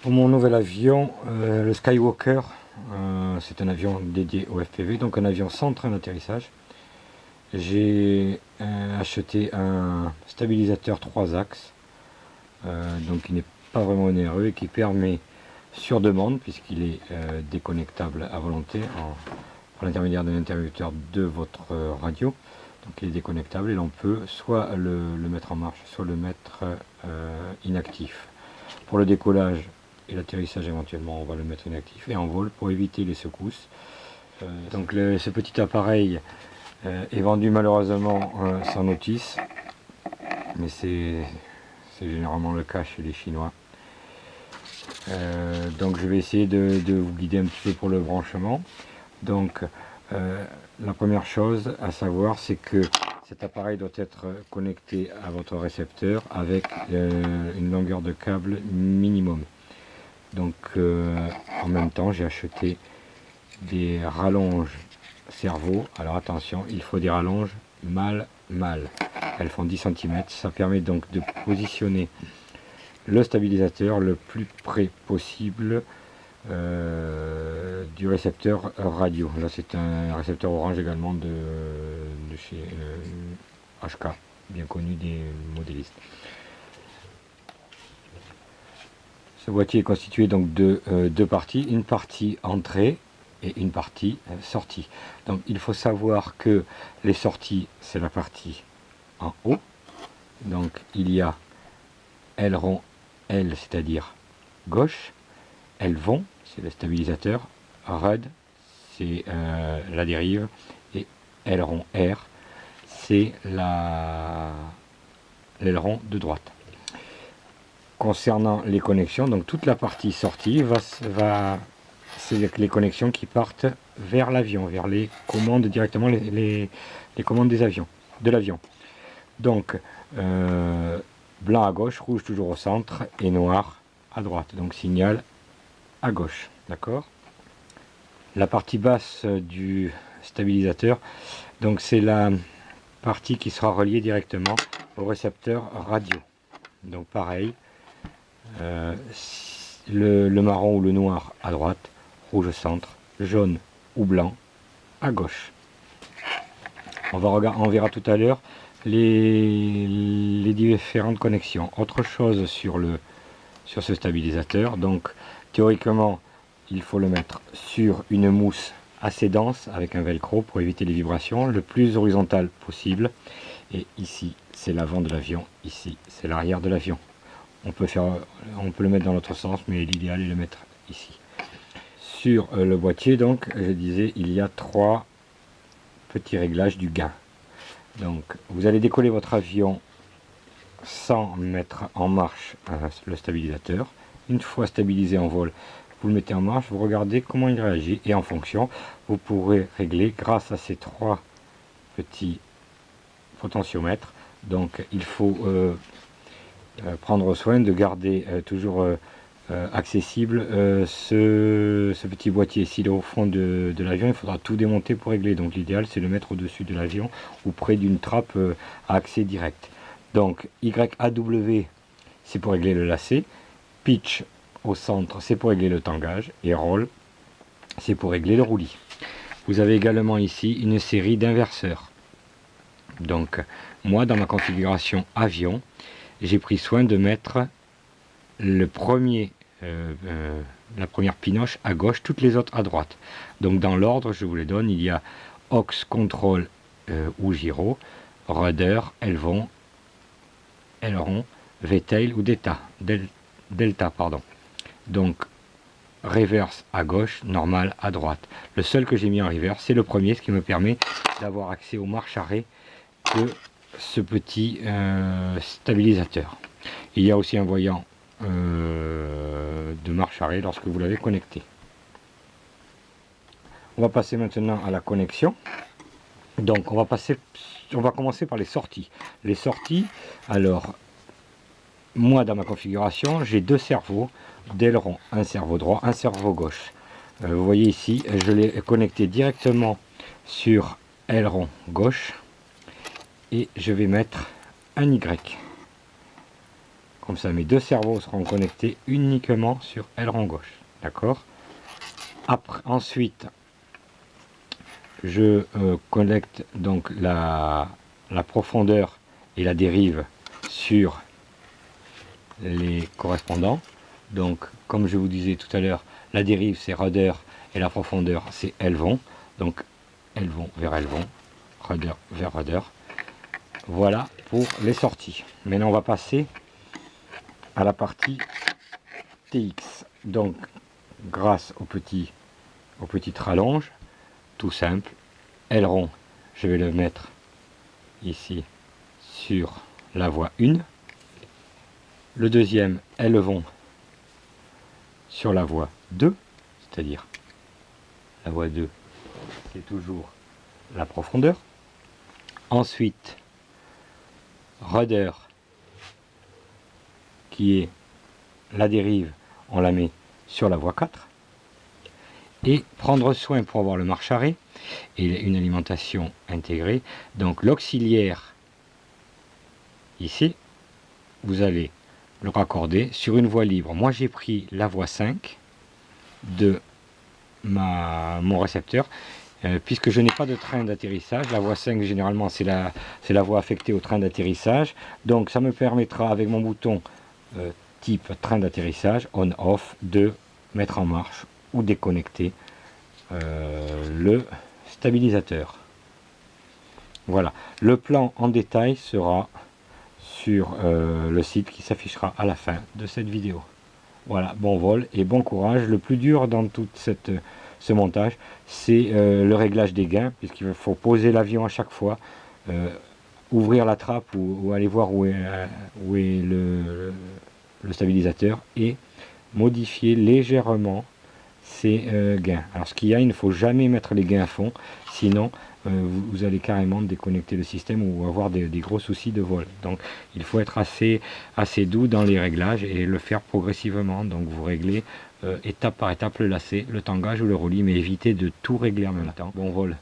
Pour mon nouvel avion, le Skywalker, c'est un avion dédié au FPV, donc un avion sans train d'atterrissage. J'ai acheté un stabilisateur 3 axes, donc qui n'est pas vraiment onéreux et qui permet sur demande, puisqu'il est déconnectable à volonté par l'intermédiaire d'un interrupteur de votre radio. Donc il est déconnectable et l'on peut soit le mettre en marche, soit le mettre inactif. Pour le décollage et l'atterrissage éventuellement, on va le mettre inactif et en vol pour éviter les secousses. Donc ce petit appareil est vendu malheureusement sans notice, mais c'est généralement le cas chez les Chinois. Donc je vais essayer de vous guider un petit peu pour le branchement. Donc la première chose à savoir, c'est que cet appareil doit être connecté à votre récepteur avec une longueur de câble minimum. Donc en même temps, j'ai acheté des rallonges cerveau. Alors attention, il faut des rallonges mâle. Elles font 10 cm. Ça permet donc de positionner le stabilisateur le plus près possible du récepteur radio. Là c'est un récepteur orange également de chez HK, bien connu des modélistes. Ce boîtier est constitué donc de deux parties, une partie entrée et une partie sortie. Donc il faut savoir que les sorties, c'est la partie en haut. Donc il y a aileron L, c'est-à-dire gauche, aileron, c'est le stabilisateur, RUD, c'est la dérive, et aileron R, c'est l'aileron de droite. Concernant les connexions, donc toute la partie sortie c'est les connexions qui partent vers l'avion, vers les commandes directement, les commandes des avions, de l'avion. Donc blanc à gauche, rouge toujours au centre et noir à droite. Donc signal à gauche, d'accord. La partie basse du stabilisateur, donc c'est la partie qui sera reliée directement au récepteur radio. Donc pareil, le marron ou le noir à droite, rouge au centre, jaune ou blanc à gauche. On verra tout à l'heure les différentes connexions. Autre chose sur ce stabilisateur, donc théoriquement il faut le mettre sur une mousse assez dense avec un velcro pour éviter les vibrations, le plus horizontal possible. Et ici c'est l'avant de l'avion, ici c'est l'arrière de l'avion. On peut le mettre dans l'autre sens, mais l'idéal est de le mettre ici. Sur le boîtier, donc, je disais, il y a 3 petits réglages du gain. Donc, vous allez décoller votre avion sans mettre en marche le stabilisateur. Une fois stabilisé en vol, vous le mettez en marche, vous regardez comment il réagit, et en fonction, vous pourrez régler grâce à ces 3 petits potentiomètres. Donc, il faut prendre soin de garder toujours accessible ce petit boîtier. S'il est au fond de l'avion, il faudra tout démonter pour régler. Donc l'idéal c'est de le mettre au-dessus de l'avion ou près d'une trappe à accès direct. Donc YAW, c'est pour régler le lacet, pitch au centre, c'est pour régler le tangage, et roll, c'est pour régler le roulis. Vous avez également ici une série d'inverseurs. Donc moi, dans ma configuration avion, j'ai pris soin de mettre la première pinoche à gauche, toutes les autres à droite. Donc dans l'ordre, je vous les donne, il y a aux, contrôle ou gyro, rudder, aileron, V-tail ou delta, pardon. Donc reverse à gauche, normal à droite. Le seul que j'ai mis en reverse, c'est le premier, ce qui me permet d'avoir accès aux marches arrêt de ce petit stabilisateur. Il y a aussi un voyant de marche arrêt lorsque vous l'avez connecté. On va passer maintenant à la connexion. Donc on va commencer par les sorties. Les sorties, alors moi dans ma configuration, j'ai 2 cerveaux d'aileron, un cerveau droit, un cerveau gauche. Vous voyez ici, je l'ai connecté directement sur aileron gauche et je vais mettre un Y. Comme ça, mes deux cerveaux seront connectés uniquement sur aileron gauche. D'accord? Ensuite, je connecte donc la profondeur et la dérive sur les correspondants. Donc, comme je vous disais tout à l'heure, la dérive c'est rudder et la profondeur c'est élevon. Donc, élevon vers élevon, rudder vers rudder. Voilà pour les sorties. Maintenant, on va passer à la partie TX. Donc, grâce aux petites rallonges, tout simple, aileron, je vais le mettre ici sur la voie 1. Le deuxième élevon sur la voie 2, c'est-à-dire la voie 2, c'est toujours la profondeur. Ensuite, rudder, qui est la dérive, on la met sur la voie 4. Et prendre soin pour avoir le marche-arrêt et une alimentation intégrée. Donc l'auxiliaire, ici, vous allez le raccorder sur une voie libre. Moi j'ai pris la voie 5 de mon récepteur, puisque je n'ai pas de train d'atterrissage. La voie 5 généralement c'est la voie affectée au train d'atterrissage. Donc ça me permettra avec mon bouton type train d'atterrissage on-off de mettre en marche ou déconnecter le stabilisateur. Voilà, le plan en détail sera sur le site qui s'affichera à la fin de cette vidéo. Voilà, bon vol et bon courage. Le plus dur dans tout ce montage, c'est le réglage des gains, puisqu'il faut poser l'avion à chaque fois, ouvrir la trappe ou aller voir où est le stabilisateur et modifier légèrement ces gains. Alors ce qu'il y a, il ne faut jamais mettre les gains à fond, sinon vous allez carrément déconnecter le système ou avoir des gros soucis de vol. Donc il faut être assez doux dans les réglages et le faire progressivement. Donc vous réglez étape par étape le lacet, le tangage ou le roulis, mais évitez de tout régler en même temps. Bon vol.